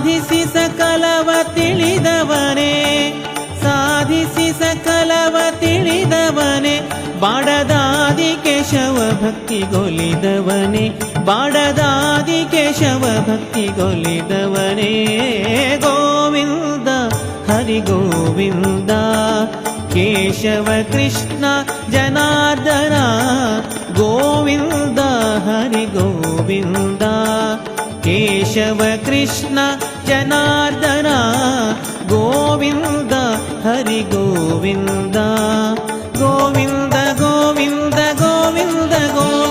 ಸಾಧಿಸಿ ಸಕಲವ ತಿಳಿದವನೇ, ಸಾಧಿಸಿ ಸಕಲವ ತಿಳಿದವನೇ, ಬಾಡದಾದಿ ಕೇಶವ ಭಕ್ತಿಗೊಲಿದವನೇ, ಬಾಡದಾದಿ ಕೇಶವ ಭಕ್ತಿಗೊಲಿದವನೇ. ಗೋವಿಂದ ಹರಿ ಗೋವಿಂದ ಕೇಶವ ಕೃಷ್ಣ ಜನಾರ್ದನ, ಗೋವಿಂದ ಹರಿ ಗೋವಿಂದ ಕೇಶವ ಕೃಷ್ಣ ಜನಾರ್ದನ, ಗೋವಿಂದ ಹರಿ ಗೋವಿಂದ ಗೋವಿಂದ ಗೋವಿಂದ ಗೋವಿಂದ ಗೋವಿಂದ.